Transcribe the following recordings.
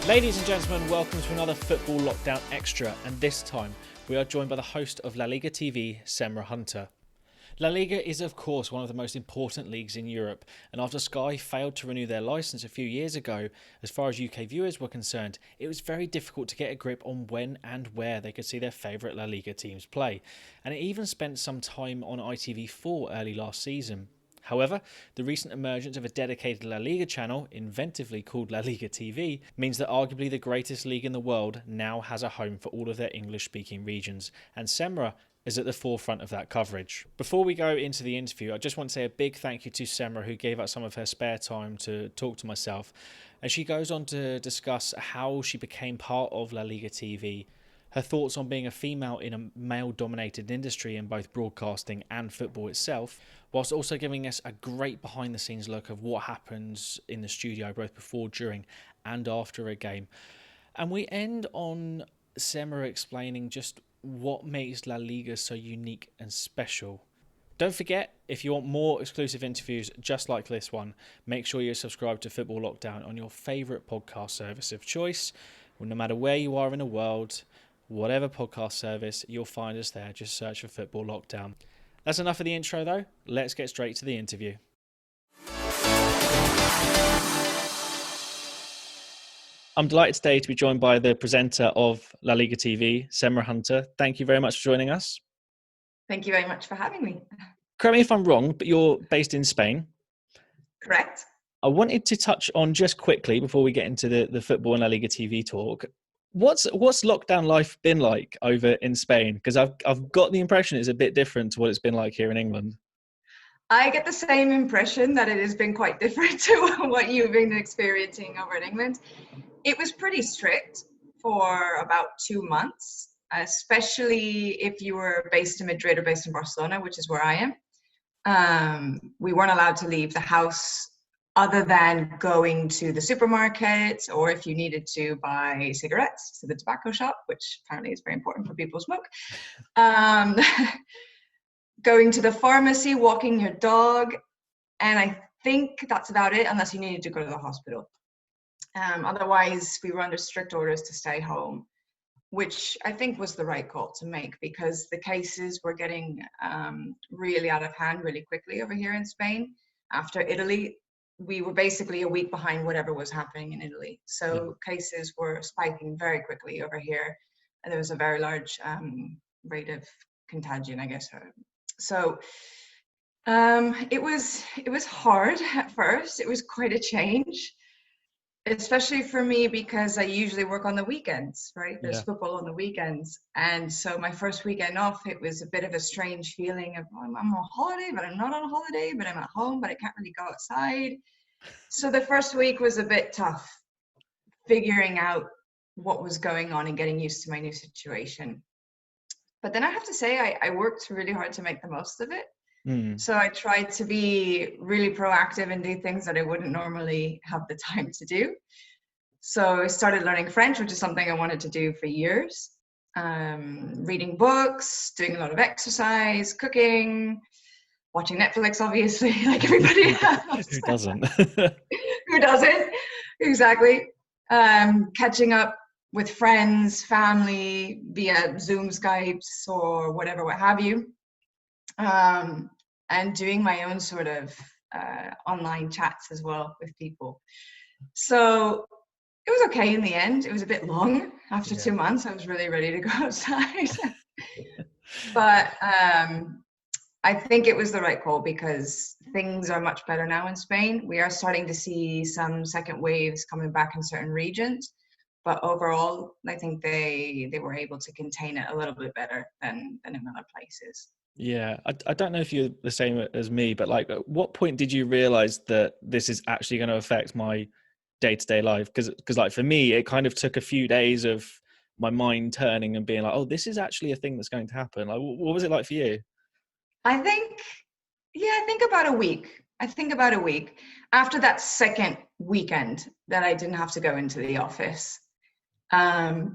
Ladies and gentlemen, welcome to another Football Lockdown Extra, and this time we are joined by the host of La Liga TV, Semra Hunter. La Liga is of course one of the most important leagues in Europe, and after Sky failed to renew their licence a few years ago, as far as UK viewers were concerned, it was very difficult to get a grip on when and where they could see their favourite La Liga teams play, and it even spent some time on ITV4 early last season. However, the recent emergence of a dedicated La Liga channel, inventively called La Liga TV, means that arguably the greatest league in the world now has a home for all of their English-speaking regions, and Semra is at the forefront of that coverage. Before we go into the interview, I just want to say a big thank you to Semra, who gave up some of her spare time to talk to myself, and she goes on to discuss how she became part of La Liga TV, her thoughts on being a female in a male-dominated industry in both broadcasting and football itself, whilst also giving us a great behind-the-scenes look of what happens in the studio, both before, during and after a game. And we end on Semra explaining just what makes La Liga so unique and special. Don't forget, if you want more exclusive interviews just like this one, make sure you subscribe to Football Lockdown on your favourite podcast service of choice. Well, no matter where you are in the world, whatever podcast service, you'll find us there. Just search for Football Lockdown. That's enough of the intro though. Let's get straight to the interview. I'm delighted today to be joined by the presenter of La Liga TV, Semra Hunter. Thank you very much for joining us. Thank you very much for having me. Correct me if I'm wrong, but you're based in Spain. Correct. I wanted to touch on just quickly before we get into the football and La Liga TV talk. What's lockdown life been like over in Spain? Because I've got the impression it's a bit different to what it's been like here in England. I get the same impression that it has been quite different to what you've been experiencing over in England. It was pretty strict for about 2 months, especially if you were based in Madrid or based in Barcelona, which is where I am. We weren't allowed to leave the house other than going to the supermarket, or if you needed to buy cigarettes to the tobacco shop, which apparently is very important for people who smoke. Going to the pharmacy, walking your dog, and I think that's about it, unless you needed to go to the hospital. Otherwise, we were under strict orders to stay home, which I think was the right call to make, because the cases were getting really out of hand really quickly over here in Spain. After Italy, we were basically a week behind whatever was happening in Italy. So cases were spiking very quickly over here, and there was a very large rate of contagion, I guess. So it was hard at first. It was quite a change, especially for me, because I usually work on the weekends, right? There's football on the weekends. And so my first weekend off, it was a bit of a strange feeling of, I'm on holiday, but I'm not on holiday, but I'm at home, but I can't really go outside. So the first week was a bit tough, figuring out what was going on and getting used to my new situation. But then I have to say, I worked really hard to make the most of it. So I tried to be really proactive and do things that I wouldn't normally have the time to do. So I started learning French, which is something I wanted to do for years. Reading books, doing a lot of exercise, cooking, watching Netflix, obviously, like everybody else. Who doesn't? Who doesn't? Exactly. Catching up with friends, family, via Zoom, Skypes, or whatever, what have you. And doing my own sort of online chats as well with people. So it was okay in the end. It was a bit long. After 2 months, I was really ready to go outside. But I think it was the right call, because things are much better now in Spain. We are starting to see some second waves coming back in certain regions. But overall, I think they were able to contain it a little bit better than in other places. Yeah, I don't know if you're the same as me, but like, at what point did you realize that this is actually going to affect my day-to-day life? Because like for me, it kind of took a few days of my mind turning and being like, oh, this is actually a thing that's going to happen. Like, what was it like for you? I think about a week. After that second weekend that I didn't have to go into the office,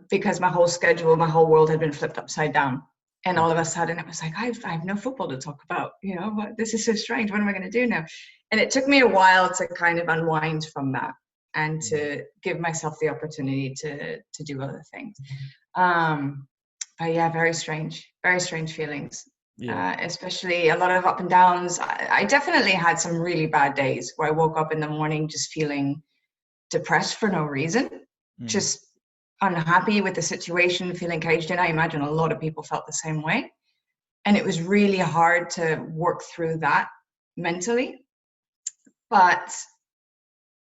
because my whole schedule, my whole world had been flipped upside down. And all of a sudden it was like, I have no football to talk about, but this is so strange. What am I going to do now? And it took me a while to kind of unwind from that. and to give myself the opportunity to do other things. But yeah, very strange feelings. Yeah. Especially a lot of up and downs. I definitely had some really bad days where I woke up in the morning just feeling depressed for no reason, just unhappy with the situation, feeling caged in. I imagine a lot of people felt the same way. And it was really hard to work through that mentally. But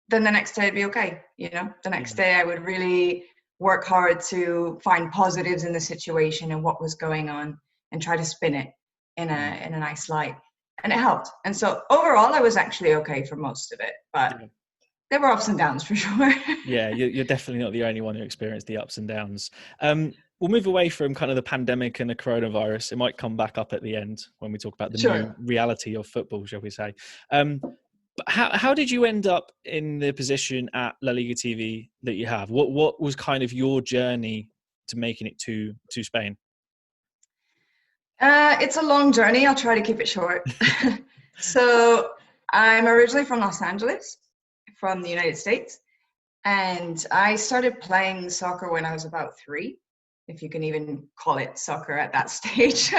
then the next day it'd be okay. The next day I would really work hard to find positives in the situation and what was going on and try to spin it in a nice light. And it helped. And so overall I was actually okay for most of it, but there were ups and downs for sure. Yeah, you're definitely not the only one who experienced the ups and downs. We'll move away from kind of the pandemic and the coronavirus. It might come back up at the end when we talk about the new reality of football, shall we say. But how did you end up in the position at La Liga TV that you have? What was kind of your journey to making it to Spain? It's a long journey. I'll try to keep it short. So I'm originally from Los Angeles, from the United States. And I started playing soccer when I was about 3, if you can even call it soccer at that stage.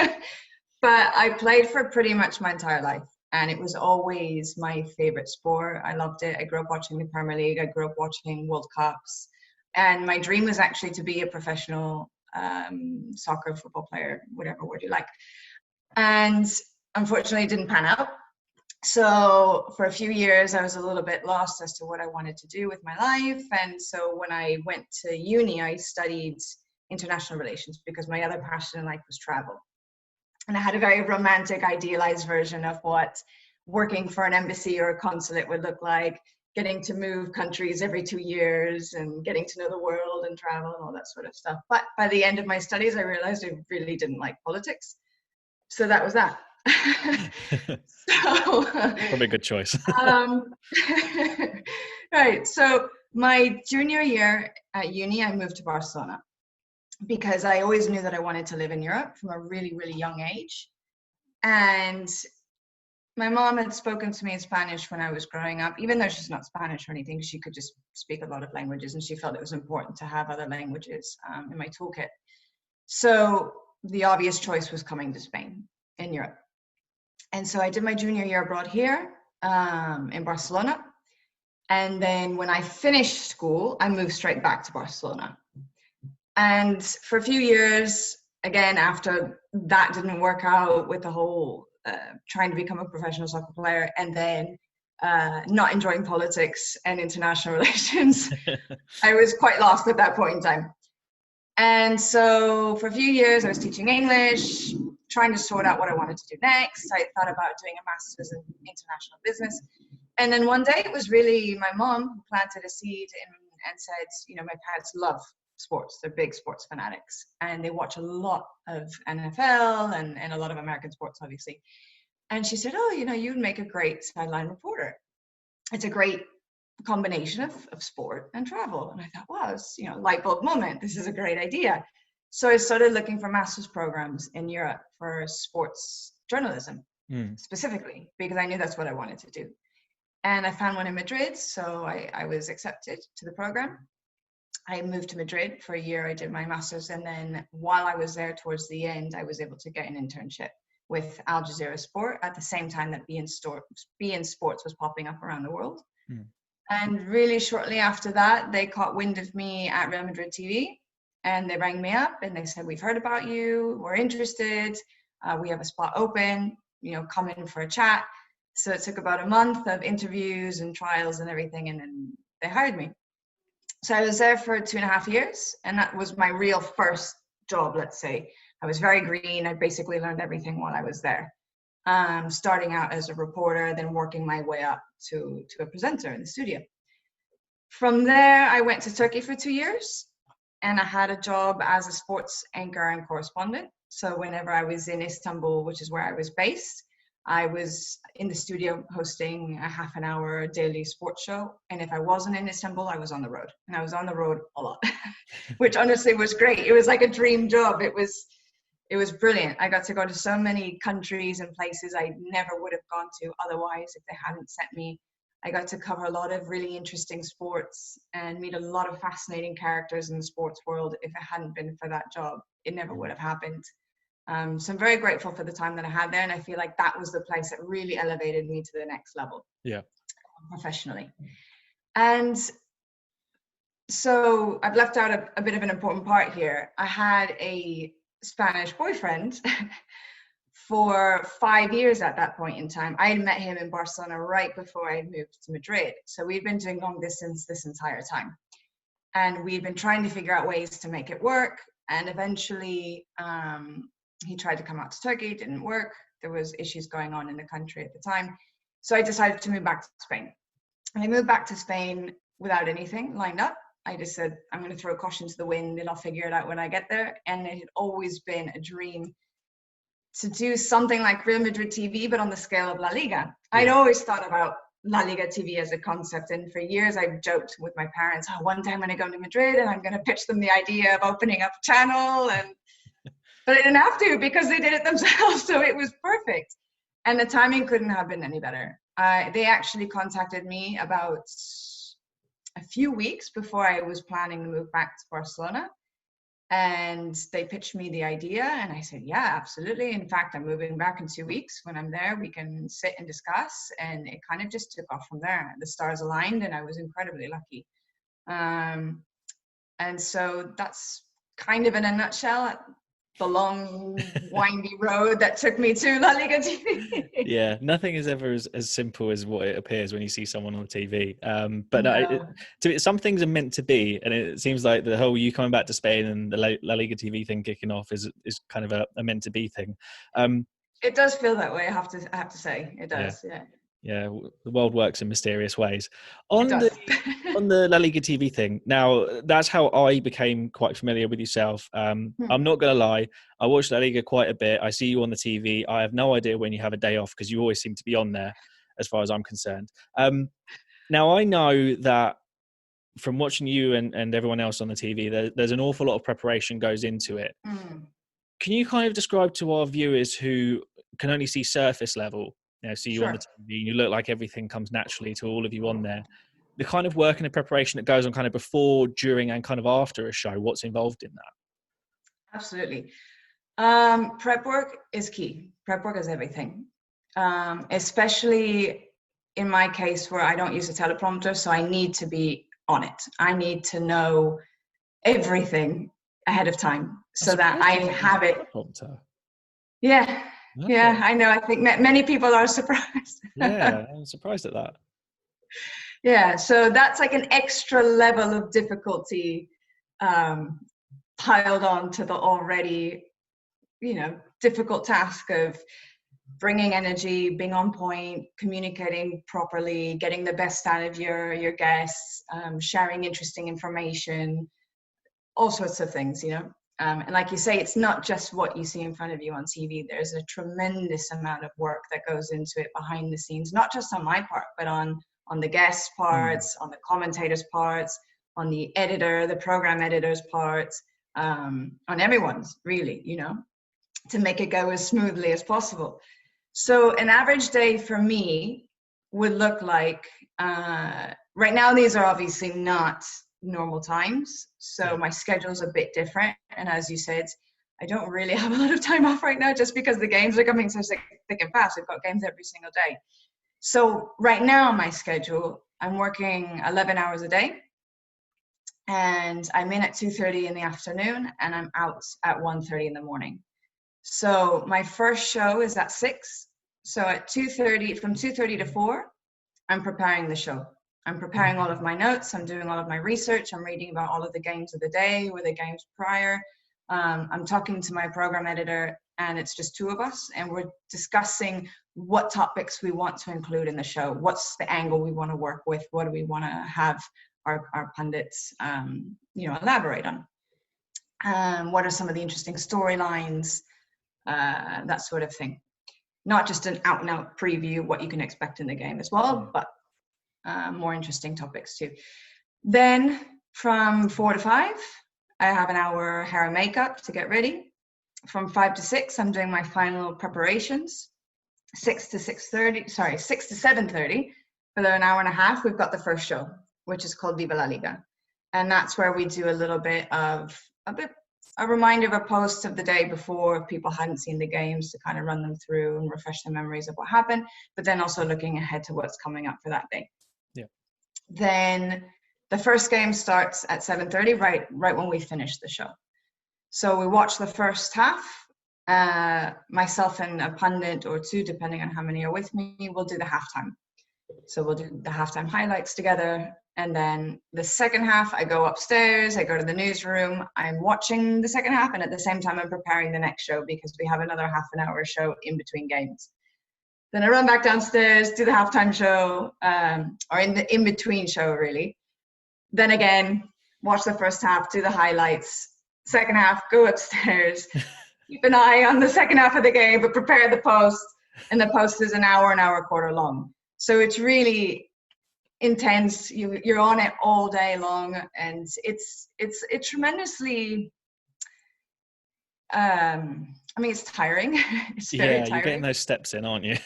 But I played for pretty much my entire life. And it was always my favorite sport. I loved it. I grew up watching the Premier League. I grew up watching World Cups. And my dream was actually to be a professional soccer football player, whatever word you like. And unfortunately, it didn't pan out. So for a few years, I was a little bit lost as to what I wanted to do with my life. And so when I went to uni, I studied international relations because my other passion in life was travel. And I had a very romantic, idealized version of what working for an embassy or a consulate would look like, getting to move countries every 2 years and getting to know the world and travel and all that sort of stuff. But by the end of my studies, I realized I really didn't like politics. So that was that. So probably a good choice. Right. So my junior year at uni, I moved to Barcelona because I always knew that I wanted to live in Europe from a really, really young age. And my mom had spoken to me in Spanish when I was growing up, even though she's not Spanish or anything, she could just speak a lot of languages, and she felt it was important to have other languages in my toolkit. So the obvious choice was coming to Spain in Europe. And so I did my junior year abroad here in Barcelona. And then when I finished school, I moved straight back to Barcelona. And for a few years, again, after that didn't work out with the whole trying to become a professional soccer player and then not enjoying politics and international relations, I was quite lost at that point in time. And so for a few years, I was teaching English, trying to sort out what I wanted to do next. I thought about doing a master's in international business. And then one day it was really my mom who planted a seed and said, my parents love sports. They're big sports fanatics. And they watch a lot of NFL and a lot of American sports, obviously. And she said, you'd make a great sideline reporter. It's a great combination of sport and travel. And I thought, wow, it's, light bulb moment. This is a great idea. So I started looking for master's programs in Europe for sports journalism, specifically, because I knew that's what I wanted to do. And I found one in Madrid, so I was accepted to the program. I moved to Madrid for a year. I did my master's, and then while I was there towards the end, I was able to get an internship with Al Jazeera Sport at the same time that beIN Sports was popping up around the world. And really shortly after that, they caught wind of me at Real Madrid TV, and they rang me up and they said, we've heard about you, we're interested, we have a spot open, come in for a chat. So it took about a month of interviews and trials and everything, and then they hired me. So I was there for 2.5 years, and that was my real first job, let's say. I was very green. I basically learned everything while I was there. Starting out as a reporter, then working my way up to a presenter in the studio. From there, I went to Turkey for 2 years, and I had a job as a sports anchor and correspondent. So whenever I was in Istanbul, which is where I was based, I was in the studio hosting a half an hour daily sports show. And if I wasn't in Istanbul, I was on the road. And I was on the road a lot, which honestly was great. It was like a dream job. It was brilliant. I got to go to so many countries and places I never would have gone to otherwise if they hadn't sent me I got to cover a lot of really interesting sports and meet a lot of fascinating characters in the sports world. If it hadn't been for that job, it never would have happened. So I'm very grateful for the time that I had there, and I feel like that was the place that really elevated me to the next level, professionally. And so I've left out a bit of an important part here. I had a Spanish boyfriend for 5 years at that point in time. I had met him in Barcelona right before I had moved to Madrid. So we'd been doing long distance this entire time. And we'd been trying to figure out ways to make it work. And eventually he tried to come out to Turkey, it didn't work. There was issues going on in the country at the time. So I decided to move back to Spain. And I moved back to Spain without anything lined up. I just said, I'm going to throw caution to the wind and I'll figure it out when I get there. And it had always been a dream to do something like Real Madrid TV, but on the scale of La Liga. I'd always thought about La Liga TV as a concept. And for years, I've joked with my parents, oh, one day I'm going to go to Madrid and I'm going to pitch them the idea of opening up a channel. But I didn't have to because they did it themselves. So it was perfect. And the timing couldn't have been any better. They actually contacted me about a few weeks before I was planning to move back to Barcelona. And they pitched me the idea and I said, yeah, absolutely. In fact, I'm moving back in 2 weeks. When I'm there, we can sit and discuss. And it kind of just took off from there. The stars aligned and I was incredibly lucky. And so that's kind of in a nutshell the long, windy road that took me to La Liga TV. Yeah, nothing is ever as simple as what it appears when you see someone on TV. But no. Some things are meant to be, and it seems like the whole you coming back to Spain and the La Liga TV thing kicking off is kind of a meant to be thing. It does feel that way. I have to say, it does. Yeah, the world works in mysterious ways. On the La Liga TV thing, now that's how I became quite familiar with yourself. I'm not going to lie, I watch La Liga quite a bit. I see you on the TV. I have no idea when you have a day off because you always seem to be on there, as far as I'm concerned. Now I know that from watching you and everyone else on the TV, there's an awful lot of preparation goes into it. Can you kind of describe to our viewers who can only see surface level, see you on the TV, and you look like everything comes naturally to all of you on there, the kind of work and the preparation that goes on kind of before, during, and kind of after a show, what's involved in that? Absolutely. Prep work is key. Prep work is everything. Especially in my case where I don't use a teleprompter, so I need to be on it. I need to know everything ahead of time so that I have it. Yeah. Okay. Yeah, I know. I think many people are surprised. Yeah, I'm surprised at that. Yeah, so that's like an extra level of difficulty piled on to the already, difficult task of bringing energy, being on point, communicating properly, getting the best out of your guests, sharing interesting information, all sorts of things, And like you say, it's not just what you see in front of you on TV. There's a tremendous amount of work that goes into it behind the scenes, not just on my part, but on the guest parts, on the commentators' parts, on the editor, the program editor's parts, on everyone's, really, to make it go as smoothly as possible. So an average day for me would look like, right now, these are obviously not normal times, so my schedule's a bit different, and as you said, I don't really have a lot of time off right now just because the games are coming so thick and fast. We've got games every single day. So right now on my schedule, I'm working 11 hours a day, and I'm in at 2:30 in the afternoon and I'm out at 1:30 in the morning. So my first show is at 6. So at 2:30, from 2:30 to 4, I'm preparing the show. I'm preparing all of my notes. I'm doing all of my research. I'm reading about all of the games of the day or the games prior. I'm talking to my program editor, and it's just two of us, and we're discussing what topics we want to include in the show. What's the angle we want to work with? What do we want to have our pundits, elaborate on? What are some of the interesting storylines? That sort of thing. Not just an out-and-out preview of what you can expect in the game as well, but more interesting topics too. Then from 4 to 5, I have an hour hair and makeup to get ready. From 5 to 6, I'm doing my final preparations. 6 to 7:30, for an hour and a half, we've got the first show, which is called Viva la Liga. And that's where we do a little bit of a reminder of a post of the day before if people hadn't seen the games, to kind of run them through and refresh their memories of what happened, but then also looking ahead to what's coming up for that day. Yeah. Then the first game starts at 7:30, right when we finish the show. So we watch the first half. Myself and a pundit or two, depending on how many are with me, we'll do the halftime. So we'll do the halftime highlights together. And then the second half, I go upstairs, I go to the newsroom, I'm watching the second half, and at the same time, I'm preparing the next show because we have another half an hour show in between games. Then I run back downstairs, do the halftime show, or in between show, really. Then again, watch the first half, do the highlights. Second half, go upstairs, keep an eye on the second half of the game, but prepare the post. And the post is an hour and a quarter long. So it's really intense. You're on it all day long, and it's tremendously. I mean, it's tiring. It's very tiring. You're getting those steps in, aren't you?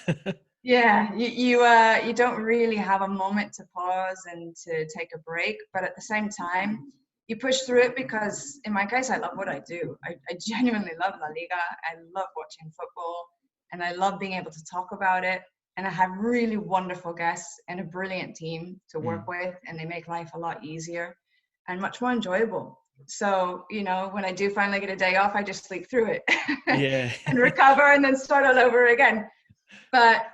Yeah, you don't really have a moment to pause and to take a break, but at the same time, you push through it because, in my case, I love what I do. I genuinely love La Liga. I love watching football, and I love being able to talk about it. And I have really wonderful guests and a brilliant team to work with, and they make life a lot easier and much more enjoyable. So, when I do finally get a day off, I just sleep through it and recover and then start all over again. But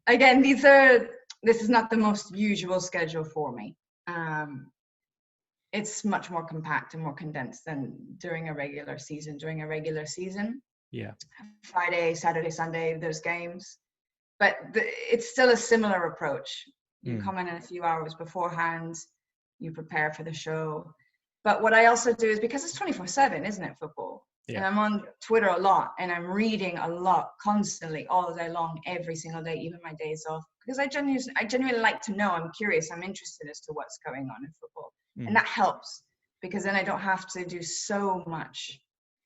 again, this is not the most usual schedule for me. It's much more compact and more condensed than during a regular season. During a regular season, Friday, Saturday, Sunday, there's games. But it's still a similar approach. You come in a few hours beforehand, you prepare for the show. But what I also do is, because it's 24/7, isn't it, football? Yeah. And I'm on Twitter a lot, and I'm reading a lot constantly, all day long, every single day, even my days off. Because I genuinely like to know. I'm curious. I'm interested as to what's going on in football. And that helps, because then I don't have to do so much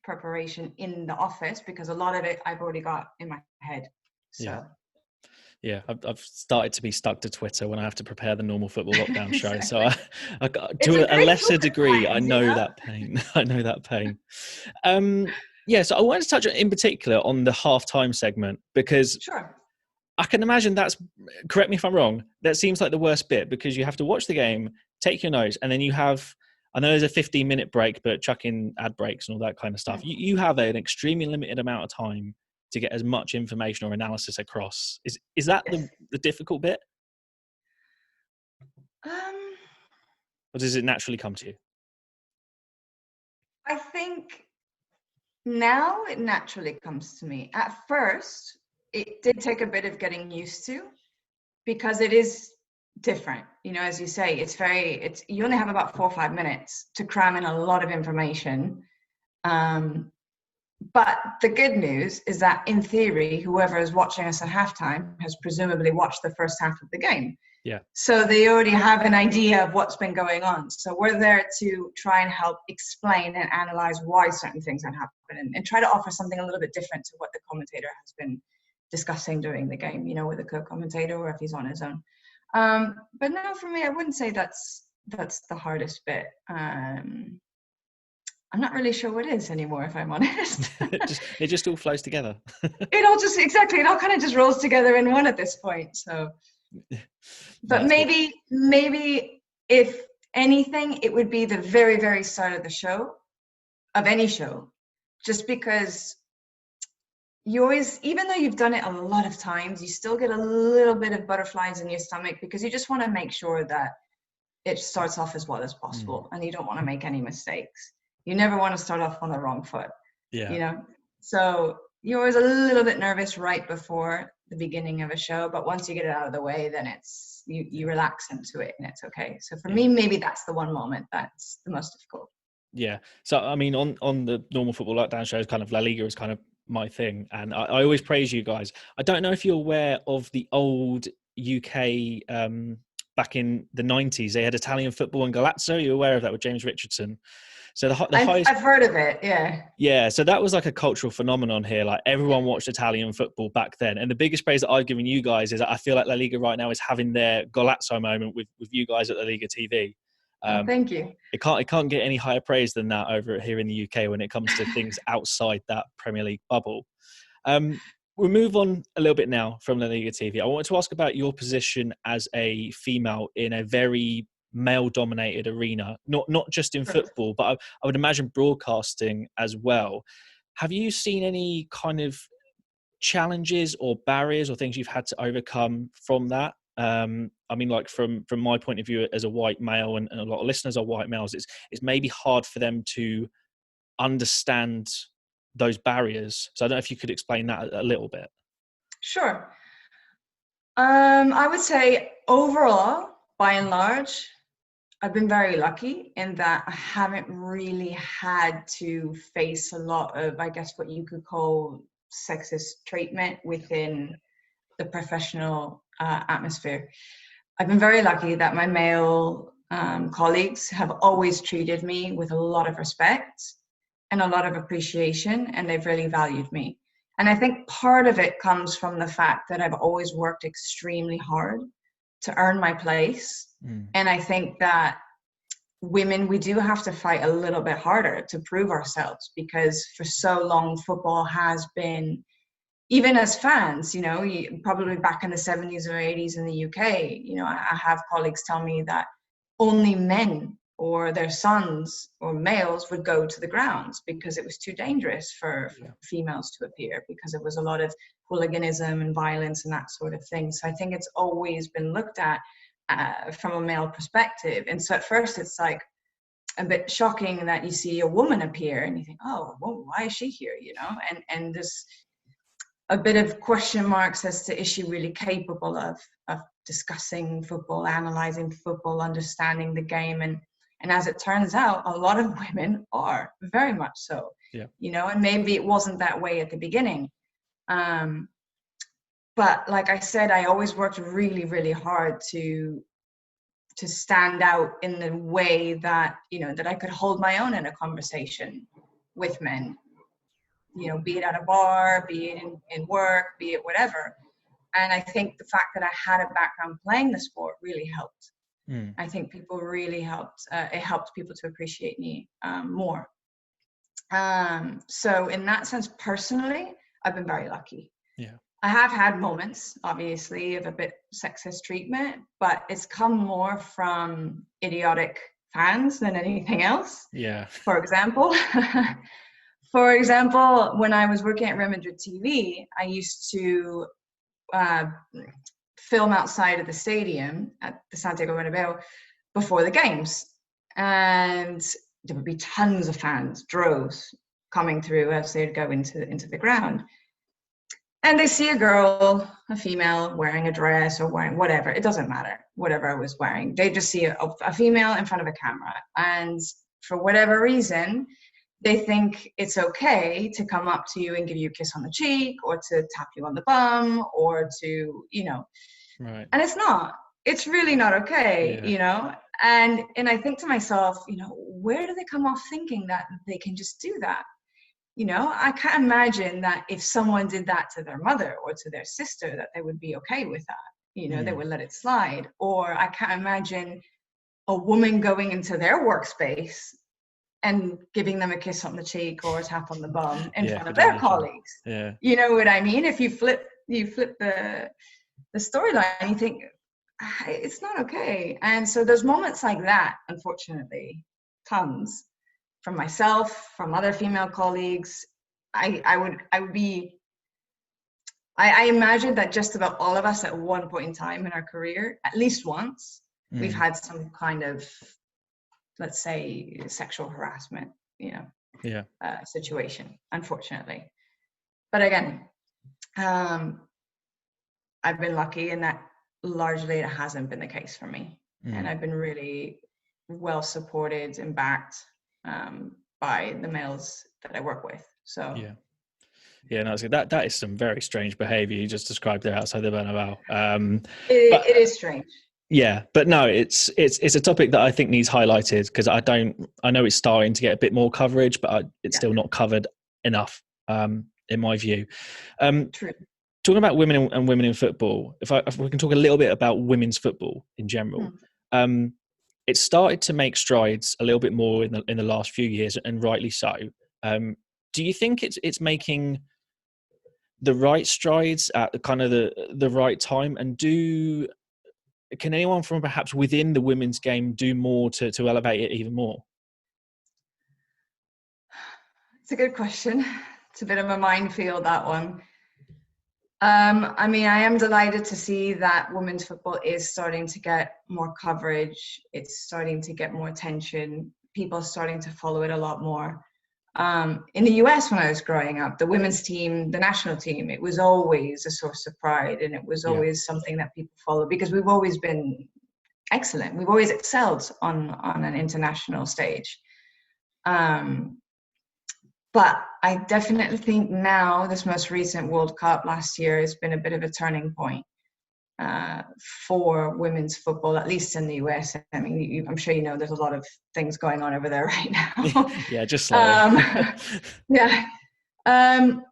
preparation in the office, because a lot of it I've already got in my head. So. Yeah, I've started to be stuck to Twitter when I have to prepare the normal football lockdown show. So I to a lesser degree, I know that pain. I know that pain. So I wanted to touch in particular on the halftime segment, because I can imagine correct me if I'm wrong, that seems like the worst bit, because you have to watch the game, take your notes, and then you have, I know there's a 15-minute break, but chuck in ad breaks and all that kind of stuff. You have an extremely limited amount of time to get as much information or analysis across. Is that the difficult bit? Or does it naturally come to you? I think now it naturally comes to me. At first, it did take a bit of getting used to, because it is different. As you say, you only have about 4 or 5 minutes to cram in a lot of information. But the good news is that, in theory, whoever is watching us at halftime has presumably watched the first half of the game. Yeah. So they already have an idea of what's been going on. So we're there to try and help explain and analyze why certain things have happened, and try to offer something a little bit different to what the commentator has been discussing during the game, with a co-commentator, or if he's on his own. But no, for me, I wouldn't say that's the hardest bit. I'm not really sure what is anymore, if I'm honest. It just all flows together. It all kind of just rolls together in one at this point. So, but maybe if anything, it would be the very, very start of the show, of any show, just because you always, even though you've done it a lot of times, you still get a little bit of butterflies in your stomach, because you just want to make sure that it starts off as well as possible, and you don't want to make any mistakes. You never want to start off on the wrong foot. So you're always a little bit nervous right before the beginning of a show, but once you get it out of the way, then it's you relax into it, and it's okay. So for me, maybe that's the one moment that's the most difficult. Yeah. So I mean, on the normal football lockdown shows, kind of La Liga is kind of my thing, and I always praise you guys. I don't know if you're aware of the old UK back in the 90s. They had Italian football and Galazzo. You're aware of that, with James Richardson? So the highest. I've heard of it. Yeah. Yeah, so that was like a cultural phenomenon here. Like everyone watched Italian football back then, and the biggest praise that I've given you guys is that I feel like La Liga right now is having their Golazzo moment with you guys at La Liga TV. Well, thank you. It can't get any higher praise than that over here in the UK when it comes to things outside that Premier League bubble. We'll move on a little bit now from La Liga TV. I wanted to ask about your position as a female in a very male-dominated arena, not just in football, but I would imagine broadcasting as well. Have you seen any kind of challenges or barriers or things you've had to overcome from that? I mean, like from my point of view as a white male, and a lot of listeners are white males, it's maybe hard for them to understand those barriers. So I don't know if you could explain that a little bit. Sure. I would say overall, by and large, I've been very lucky in that I haven't really had to face a lot of, I guess, what you could call sexist treatment within the professional atmosphere. I've been very lucky that my male colleagues have always treated me with a lot of respect and a lot of appreciation, and they've really valued me. And I think part of it comes from the fact that I've always worked extremely hard to earn my place. And I think that women, we do have to fight a little bit harder to prove ourselves, because for so long football has been, even as fans, you know, probably back in the 70s or 80s in the UK, you know, I have colleagues tell me that only men or their sons or males would go to the grounds because it was too dangerous for females to appear, because there was a lot of hooliganism and violence and that sort of thing. So I think it's always been looked at from a male perspective. And so at first it's like a bit shocking that you see a woman appear and you think, oh, well, why is she here, you know? And there's a bit of question marks as to, is she really capable of discussing football, analyzing football, understanding the game? And as it turns out, a lot of women are, very much so. Yeah. You know, and maybe it wasn't that way at the beginning. But like I said, I always worked really, really hard to stand out in the way that, you know, that I could hold my own in a conversation with men, you know, be it at a bar, be it in work, be it whatever. And I think the fact that I had a background playing the sport really helped. I think people really helped. It helped people to appreciate me more. So in that sense, personally, I've been very lucky. Yeah. I have had moments, obviously, of a bit sexist treatment, but it's come more from idiotic fans than anything else. Yeah. For example, when I was working at Real Madrid TV, I used to film outside of the stadium at the Santiago Bernabeu before the games, and there would be tons of fans, droves, coming through as they'd go into the ground. And they see a girl, a female, wearing a dress or wearing whatever. It doesn't matter, whatever I was wearing. They just see a female in front of a camera. And for whatever reason, they think it's okay to come up to you and give you a kiss on the cheek, or to tap you on the bum, or to, you know. Right. And it's not. It's really not okay, you know. And I think to myself, you know, where do they come off thinking that they can just do that? You know, I can't imagine that if someone did that to their mother or to their sister, that they would be okay with that. You know, they would let it slide. Or I can't imagine a woman going into their workspace and giving them a kiss on the cheek or a tap on the bum in front of their colleagues. Yeah. You know what I mean? If you flip the storyline, you think it's not okay. And so there's moments like that, unfortunately, tons. From myself, from other female colleagues. I imagine that just about all of us at one point in time in our career, at least once, we've had some kind of, let's say, sexual harassment, you know, situation, unfortunately. But again, I've been lucky in that largely it hasn't been the case for me. And I've been really well supported and backed by the males that I work with. So no, that is some very strange behaviour you just described there outside the Bernabeu. It is strange. Yeah, but no, it's a topic that I think needs highlighted because I know it's starting to get a bit more coverage, but it's Yeah, still not covered enough, in my view. Um, true. Talking about women and women in football, if we can talk a little bit about women's football in general, Hmm. um, it started to make strides a little bit more in the last few years, and rightly so. Do you think it's making the right strides at the kind of the right time? And can anyone from perhaps within the women's game do more to elevate it even more? It's a good question. It's a bit of a minefield, that one. I mean, I am delighted to see that women's football is starting to get more coverage. It's starting to get more attention. People are starting to follow it a lot more. In the US, when I was growing up, the women's team, the national team, it was always a source of pride, and it was Yeah, always something that people follow because we've always been excellent. We've always excelled on an international stage. Um, but I definitely think now this most recent World Cup last year has been a bit of a turning point uh, for women's football, at least in the US. I mean, I'm sure you know there's a lot of things going on over there right now. yeah, just slightly. um, yeah. Um,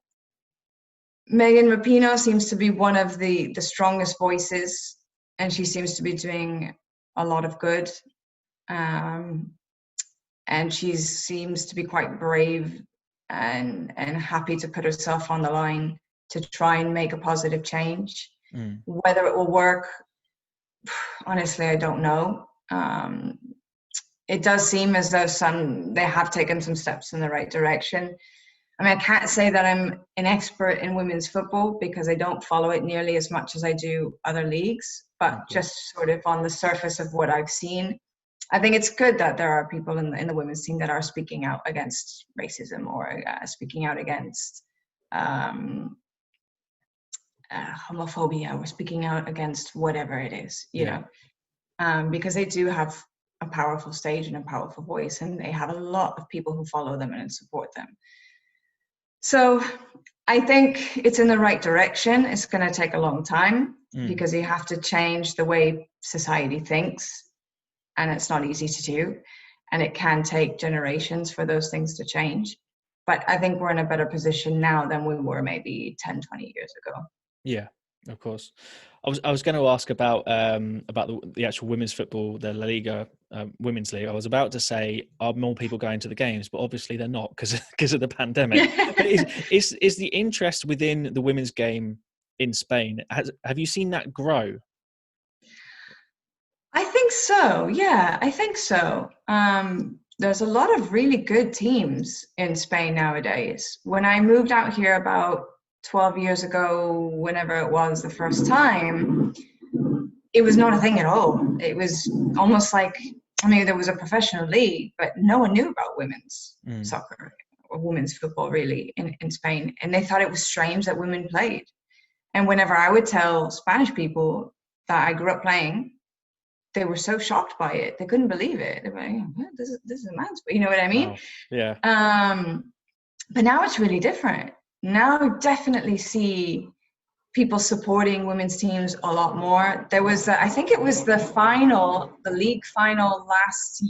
Megan Rapinoe seems to be one of the strongest voices, and she seems to be doing a lot of good. Um, and she seems to be quite brave and happy to put herself on the line to try and make a positive change. Mm, Whether it will work, honestly, I don't know. It does seem as though they have taken some steps in the right direction. I mean, I can't say that I'm an expert in women's football because I don't follow it nearly as much as I do other leagues, but of course. just sort of on the surface of what I've seen, I think it's good that there are people in the women's team that are speaking out against racism or speaking out against um, homophobia or speaking out against whatever it is, Yeah. because they do have a powerful stage and a powerful voice, and they have a lot of people who follow them and support them. So I think it's in the right direction. It's going to take a long time Mm. because you have to change the way society thinks, and it's not easy to do. And it can take generations for those things to change. But I think we're in a better position now than we were maybe 10, 20 years ago. Yeah, of course. I was going to ask about the actual women's football, the La Liga women's league. I was about to say, are more people going to the games? But obviously they're not because of the pandemic. But is the interest within the women's game in Spain? Have you seen that grow? I think so. Yeah, I think so. There's a lot of really good teams in Spain nowadays. When I moved out here about 12 years ago, whenever it was the first time, it was not a thing at all. It was almost like, I mean, there was a professional league, but no one knew about women's Mm. soccer or women's football really in Spain. And they thought it was strange that women played. And whenever I would tell Spanish people that I grew up playing, they were so shocked by it. They couldn't believe it. They were like, "What? This is a man's sport." You know what I mean? Wow. Yeah. But now it's really different. Now I definitely see people supporting women's teams a lot more. There was, I think it was the league final last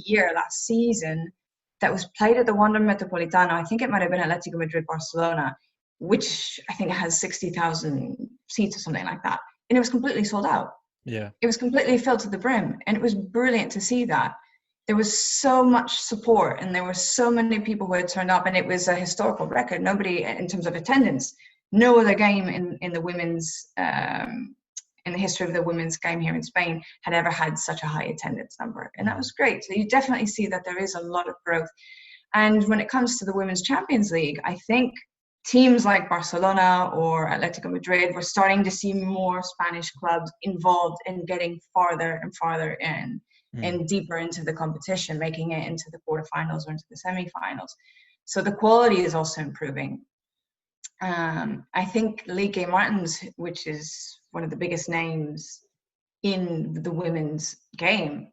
season, that was played at the Wanda Metropolitano. I think it might have been Atletico Madrid Barcelona, which I think has 60,000 seats or something like that. And it was completely sold out. Yeah. It was completely filled to the brim, and it was brilliant to see that. There was so much support, and there were so many people who had turned up, and it was a historical record. Nobody, in terms of attendance, no other game in the women's in the history of the women's game here in Spain had ever had such a high attendance number, and that was great. So you definitely see that there is a lot of growth. And when it comes to the Women's Champions League, I think teams like Barcelona or Atletico Madrid, we're starting to see more Spanish clubs involved in getting farther and farther in Mm. and deeper into the competition, making it into the quarterfinals or into the semifinals. So the quality is also improving. I think Ligue Martins, which is one of the biggest names in the women's game,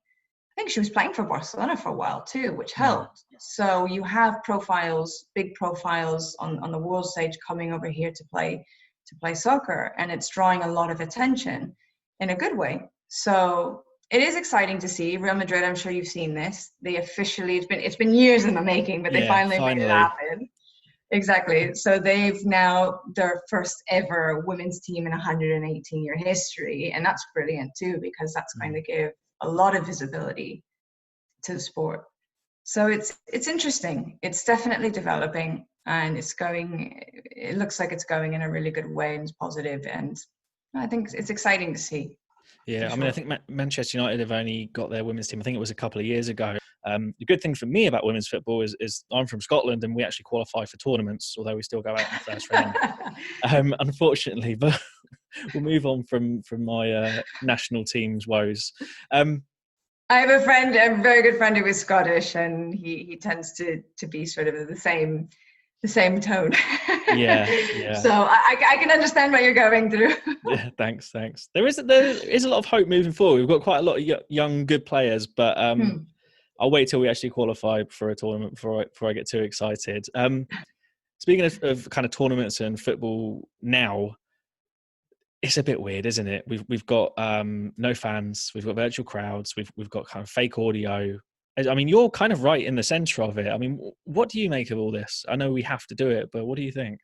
I think she was playing for Barcelona for a while too, which Mm. helped. So you have profiles, big profiles on the world stage coming over here to play soccer, and it's drawing a lot of attention in a good way. So it is exciting to see. Real Madrid, I'm sure you've seen this. They officially, it's been years in the making, but they finally made it happen. Exactly. So they've now their first ever women's team in 118-year history. And that's brilliant too, because that's going to give a lot of visibility to the sport. So it's interesting. It's definitely developing, and it looks like it's going in a really good way and it's positive, and I think it's exciting to see. Yeah, I mean, I think Manchester United have only got their women's team, I think it was a couple of years ago. The good thing for me about women's football is I'm from Scotland and we actually qualify for tournaments, although we still go out in the first round, unfortunately. But we'll move on from my national team's woes. I have a very good friend who is Scottish, and he tends to be sort of the same tone. Yeah. So I can understand what you're going through. Yeah, thanks. There is a lot of hope moving forward. We've got quite a lot of young, good players, but I'll wait till we actually qualify for a tournament before I get too excited. Speaking of kind of tournaments and football now, it's a bit weird, isn't it? We've got no fans, we've got virtual crowds, we've got kind of fake audio. I mean, you're kind of right in the centre of it. I mean, what do you make of all this? I know we have to do it, but what do you think?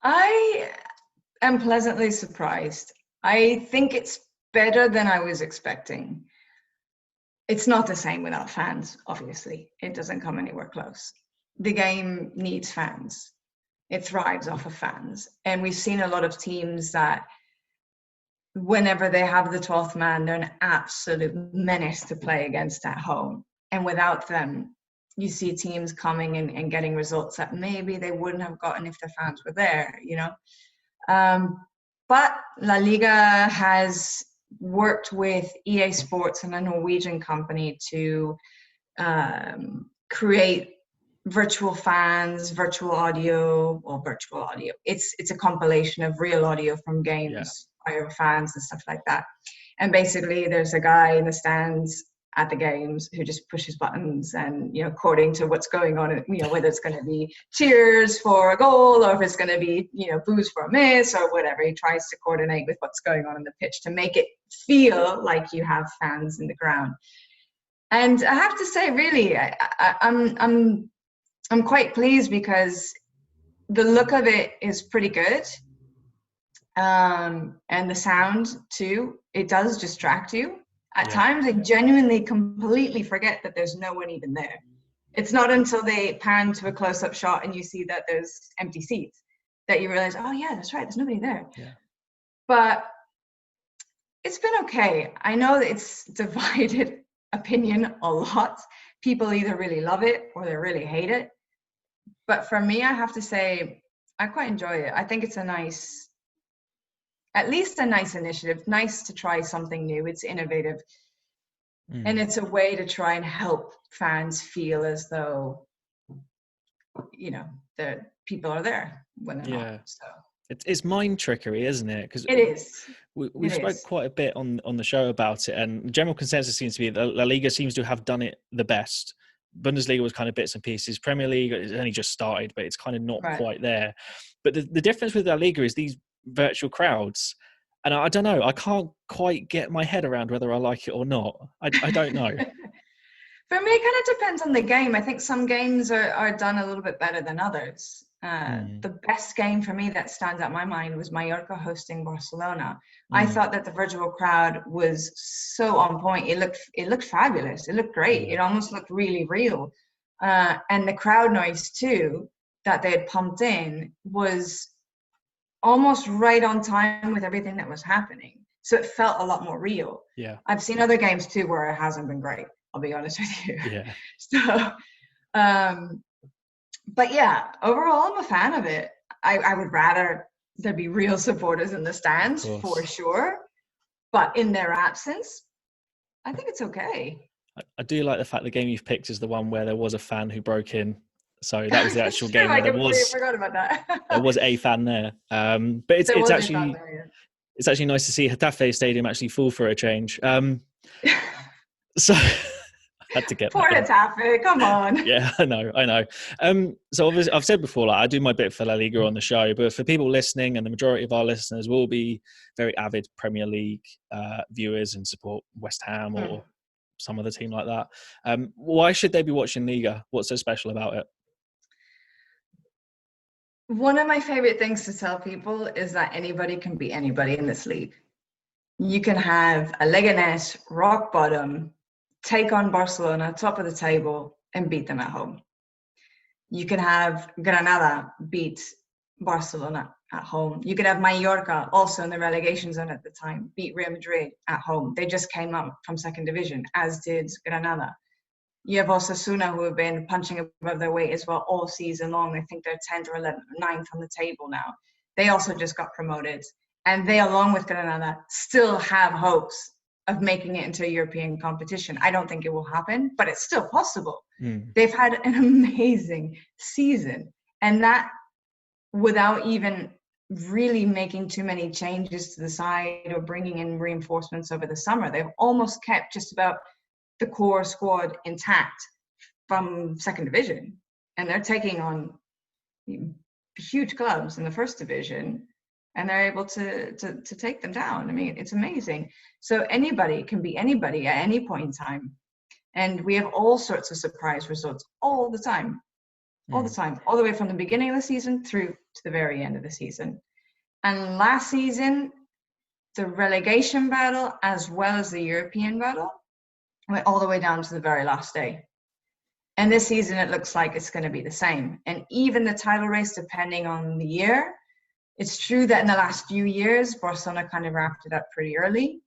I am pleasantly surprised. I think it's better than I was expecting. It's not the same without fans, obviously. It doesn't come anywhere close. The game needs fans. It thrives off of fans. And we've seen a lot of teams that whenever they have the 12th man, they're an absolute menace to play against at home. And without them, you see teams coming and getting results that maybe they wouldn't have gotten if the fans were there, you know. But La Liga has worked with EA Sports and a Norwegian company to create virtual fans, virtual audio. It's a compilation of real audio from games by fans and stuff like that. And basically there's a guy in the stands at the games who just pushes buttons and, you know, according to what's going on, you know, whether it's going to be cheers for a goal or if it's going to be, you know, boos for a miss or whatever, he tries to coordinate with what's going on in the pitch to make it feel like you have fans in the ground. And I have to say, really, I'm quite pleased because the look of it is pretty good. And the sound too, it does distract you. At times, I genuinely completely forget that there's no one even there. It's not until they pan to a close-up shot and you see that there's empty seats that you realize, oh yeah, that's right, there's nobody there. Yeah. But it's been okay. I know that it's divided opinion a lot. People either really love it or they really hate it. But for me, I have to say, I quite enjoy it. I think it's at least a nice initiative, nice to try something new. It's innovative. And it's a way to try and help fans feel as though, you know, the people are there when they're not. So. It's mind trickery, isn't it? Because it is. We spoke quite a bit on the show about it, and the general consensus seems to be that La Liga seems to have done it the best. Bundesliga was kind of bits and pieces. Premier League has only just started, but it's kind of not quite there. But the difference with La Liga is these virtual crowds. And I don't know, I can't quite get my head around whether I like it or not. I don't know. For me, it kind of depends on the game. I think some games are done a little bit better than others. The best game for me that stands out in my mind was Mallorca hosting Barcelona. I thought that the virtual crowd was so on point. It looked fabulous. It looked great. It almost looked really real. And the crowd noise too that they had pumped in was almost right on time with everything that was happening. So it felt a lot more real. Yeah. I've seen other games too where it hasn't been great, I'll be honest with you. Yeah. So, but yeah, overall, I'm a fan of it. I would rather there be real supporters in the stands for sure. But in their absence, I think it's okay. I do like the fact the game you've picked is the one where there was a fan who broke in. So that was the actual game. I completely forgot about that. There was a fan there. But it's actually it's actually nice to see Getafe Stadium actually full for a change. So Had to get Poor that in. Getafe, come on. Yeah, I know. So obviously, I've said before, like, I do my bit for La Liga on the show, but for people listening, and the majority of our listeners will be very avid Premier League viewers and support West Ham or some other team like that. Why should they be watching Liga? What's so special about it? One of my favorite things to tell people is that anybody can beat anybody in this league. You can have a Leganés rock bottom, take on Barcelona, top of the table, and beat them at home. You can have Granada beat Barcelona at home. You could have Mallorca, also in the relegation zone at the time, beat Real Madrid at home. They just came up from second division, as did Granada. You have Osasuna, who have been punching above their weight as well all season long. I think they're 10th or 11th, 9th on the table now. They also just got promoted. And they, along with Granada, still have hopes of making it into a European competition. I don't think it will happen, but it's still possible. They've had an amazing season. And that, without even really making too many changes to the side or bringing in reinforcements over the summer, they've almost kept just about the core squad intact from second division, and they're taking on huge clubs in the first division, and they're able to take them down. I mean, it's amazing. So anybody can beat anybody at any point in time, and we have all sorts of surprise results all the time, all the way from the beginning of the season through to the very end of the season. And last season, the relegation battle as well as the European battle went all the way down to the very last day. And this season, it looks like it's going to be the same. And even the title race, depending on the year, it's true that in the last few years, Barcelona kind of wrapped it up pretty early.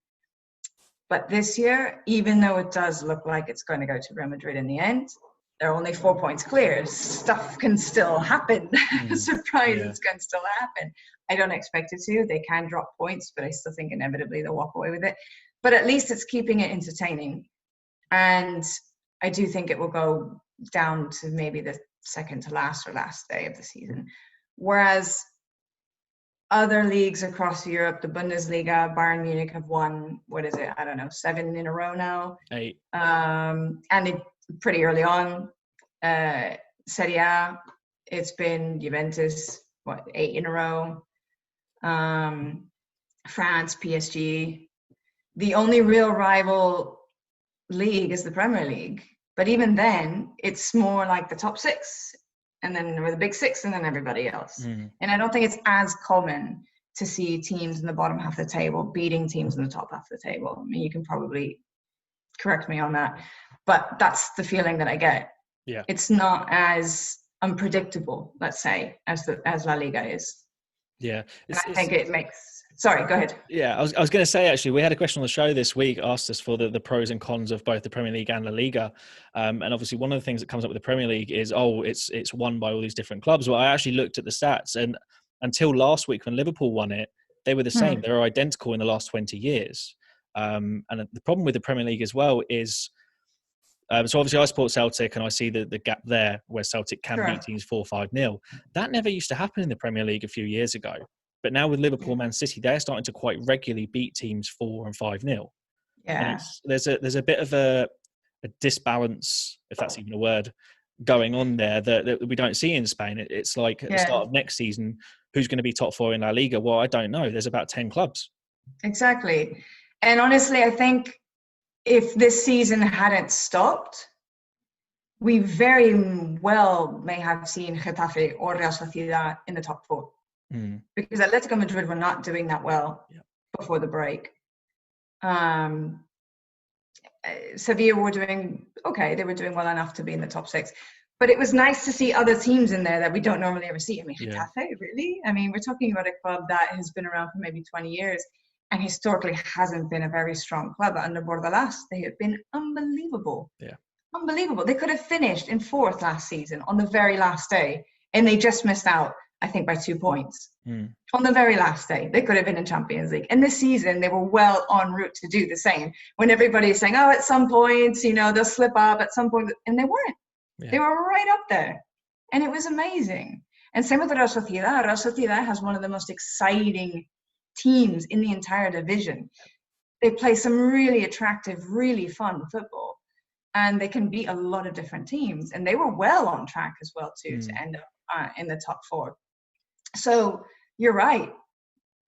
But this year, even though it does look like it's going to go to Real Madrid in the end, they're only 4 points clear. Stuff can still happen. Surprises can still happen. I don't expect it to. They can drop points, but I still think inevitably they'll walk away with it. But at least it's keeping it entertaining. And I do think it will go down to maybe the second to last or last day of the season. Whereas other leagues across Europe, the Bundesliga, Bayern Munich have won, 7 in a row now. 8. And it pretty early on. Serie A, it's been Juventus, 8 in a row. France, PSG. The only real rival league is the Premier League, but even then it's more like the top 6 and then or the big 6 and then everybody else. And I don't think it's as common to see teams in the bottom half of the table beating teams in the top half of the table. I mean, you can probably correct me on that, but that's the feeling that I get. It's not as unpredictable, let's say, as La Liga is. I think it makes. Sorry, go ahead. Yeah, I was going to say, actually, we had a question on the show this week, asked us for the pros and cons of both the Premier League and La Liga. And obviously one of the things that comes up with the Premier League is, it's won by all these different clubs. Well, I actually looked at the stats, and until last week when Liverpool won it, they were the same. They were identical in the last 20 years. And the problem with the Premier League as well is, so obviously I support Celtic and I see the gap there where Celtic can beat teams 4-5-0. That never used to happen in the Premier League a few years ago. But now with Liverpool, Man City, they're starting to quite regularly beat teams 4 and 5-0. And there's a bit of a disbalance, if that's even a word, going on there that we don't see in Spain. It's like at the start of next season, who's going to be top 4 in La Liga? Well, I don't know. There's about 10 clubs. Exactly. And honestly, I think if this season hadn't stopped, we very well may have seen Getafe or Real Sociedad in the top 4. Because Atletico Madrid were not doing that well before the break. Sevilla were doing okay. They were doing well enough to be in the top 6. But it was nice to see other teams in there that we don't normally ever see. I mean, Getafe, really? I mean, we're talking about a club that has been around for maybe 20 years and historically hasn't been a very strong club. Under Bordalas, they have been unbelievable. Unbelievable. They could have finished in 4th last season on the very last day, and they just missed out, I think, by 2 points. On the very last day, they could have been in Champions League. And this season, they were well en route to do the same. When everybody is saying, at some points, they'll slip up at some point. And they weren't. They were right up there. And it was amazing. And same with Real Sociedad. Real Sociedad has one of the most exciting teams in the entire division. They play some really attractive, really fun football. and they can beat a lot of different teams. And they were well on track as well too to end up in the top 4. So you're right.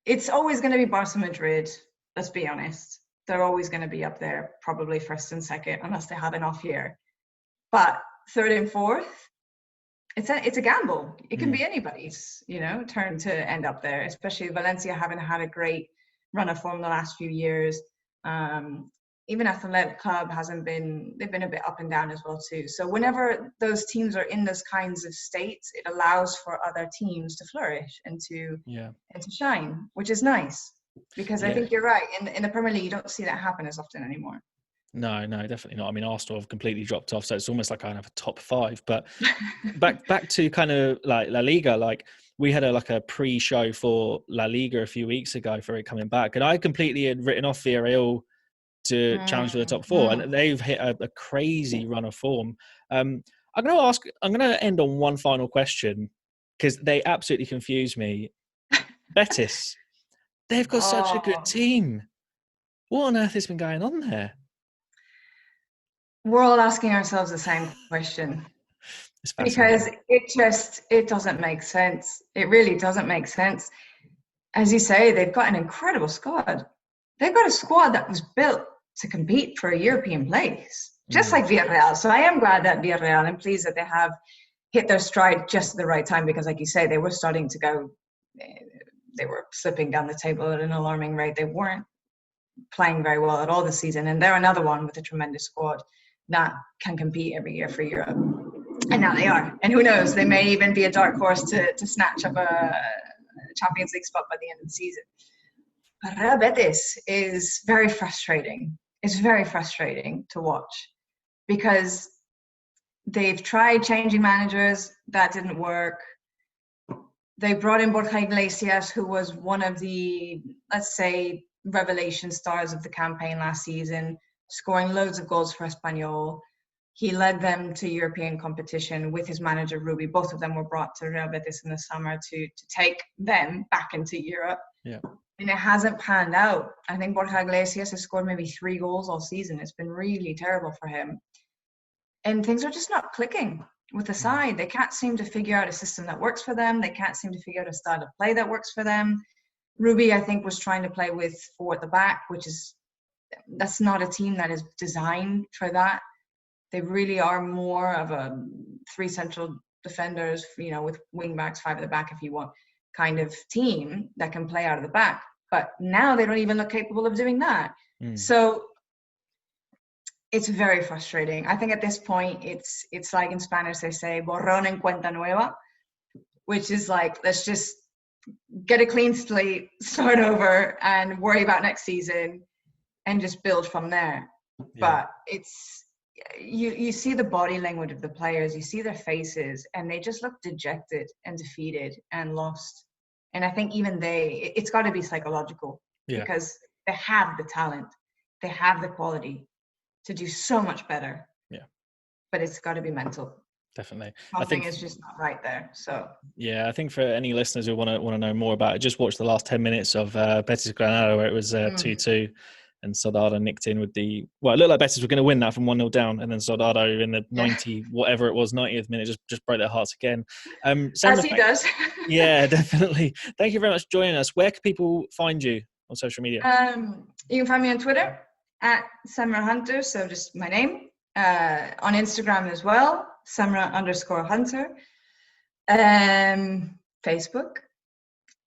It's always going to be Barca Madrid. Let's be honest. They're always going to be up there, probably first and second, unless they have an off year. But third and fourth, it's a gamble. It can be anybody's, turn to end up there, especially Valencia haven't had a great run of form the last few years. Even Athletic Club they've been a bit up and down as well too. So whenever those teams are in those kinds of states, it allows for other teams to flourish and to shine, which is nice. Because I think you're right. In the Premier League, you don't see that happen as often anymore. No, definitely not. I mean, Arsenal have completely dropped off, so it's almost like kind of a top 5. But back to kind of like La Liga, like we had a pre-show for La Liga a few weeks ago for it coming back, and I completely had written off Villarreal to challenge for the top 4, and they've hit a crazy run of form. I'm going to end on one final question because they absolutely confuse me. Betis, they've got such a good team. What on earth has been going on there? We're all asking ourselves the same question because it doesn't make sense. It really doesn't make sense. As you say, they've got an incredible squad. They've got a squad that was built to compete for a European place, just like Villarreal. So I am glad that Villarreal, I'm pleased that they have hit their stride just at the right time, because like you say, they were starting to go, they were slipping down the table at an alarming rate. They weren't playing very well at all this season. And they're another one with a tremendous squad that can compete every year for Europe. And now they are. And who knows, they may even be a dark horse to snatch up a Champions League spot by the end of the season. But Real Betis is very frustrating. It's very frustrating to watch because they've tried changing managers. That didn't work. They brought in Borja Iglesias, who was one of the, let's say, revelation stars of the campaign last season, scoring loads of goals for Espanyol. He led them to European competition with his manager, Ruby. Both of them were brought to Real Betis in the summer to take them back into Europe. Yeah. And it hasn't panned out. I think Borja Iglesias has scored maybe 3 goals all season. It's been really terrible for him. And things are just not clicking with the side. They can't seem to figure out a system that works for them. They can't seem to figure out a style of play that works for them. Ruby, I think, was trying to play with 4 at the back, that's not a team that is designed for that. They really are more of a 3 central defenders, with wing backs, 5 at the back if you want, kind of team that can play out of the back. But now they don't even look capable of doing that. So it's very frustrating. I think at this point, it's like in Spanish, they say, borrón en cuenta nueva, which is like, let's just get a clean slate, start over, and worry about next season and just build from there. Yeah. But it's, you see the body language of the players, you see their faces, and they just look dejected and defeated and lost. And I think even it's got to be psychological, because they have the talent, they have the quality to do so much better. Yeah. But it's got to be mental. Definitely. Something is just not right there. So yeah, I think for any listeners who want to know more about it, just watch the last 10 minutes of Betis Granada, where it was 2-2. And Soldado nicked in with it looked like Betis were going to win that from 1-0 down. And then Soldado in the 90th minute, just broke their hearts again. Semra, as he does. Yeah, definitely. Thank you very much for joining us. Where can people find you on social media? You can find me on Twitter at Semra Hunter. So just my name. On Instagram as well, Semra_Hunter. Facebook.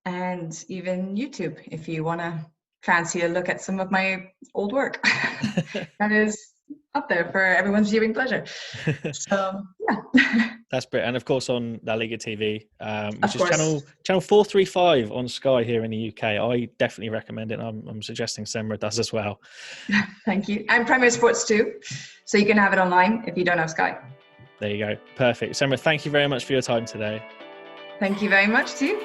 And even YouTube, if you want to fancy a look at some of my old work. That is up there for everyone's viewing pleasure. So yeah. That's great. And of course on La Liga TV, which is channel 435 on Sky here in the UK. I definitely recommend it. I'm suggesting Semra does as well. Thank you. And Premier Sports too, so you can have it online if you don't have Sky. There you go. Perfect. Semra, thank you very much for your time today. Thank you very much too.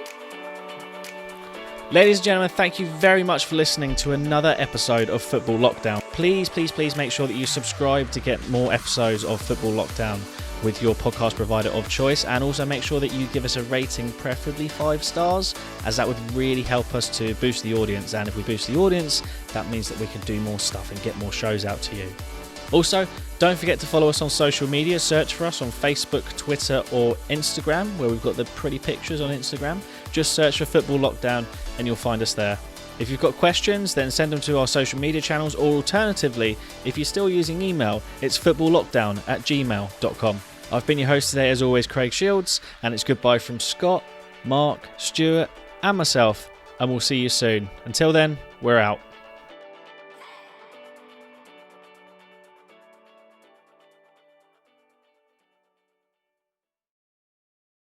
Ladies and gentlemen, thank you very much for listening to another episode of Football Lockdown. Please make sure that you subscribe to get more episodes of Football Lockdown with your podcast provider of choice, and also make sure that you give us a rating, preferably 5 stars, as that would really help us to boost the audience. And if we boost the audience, that means that we can do more stuff and get more shows out to you. Also, don't forget to follow us on social media. Search for us on Facebook, Twitter or Instagram, where we've got the pretty pictures on Instagram. Just search for Football Lockdown and you'll find us there. If you've got questions, then send them to our social media channels, or alternatively, if you're still using email, it's footballlockdown@gmail.com. I've been your host today, as always, Craig Shields, and it's goodbye from Scott, Mark, Stuart and myself, and we'll see you soon. Until then, we're out.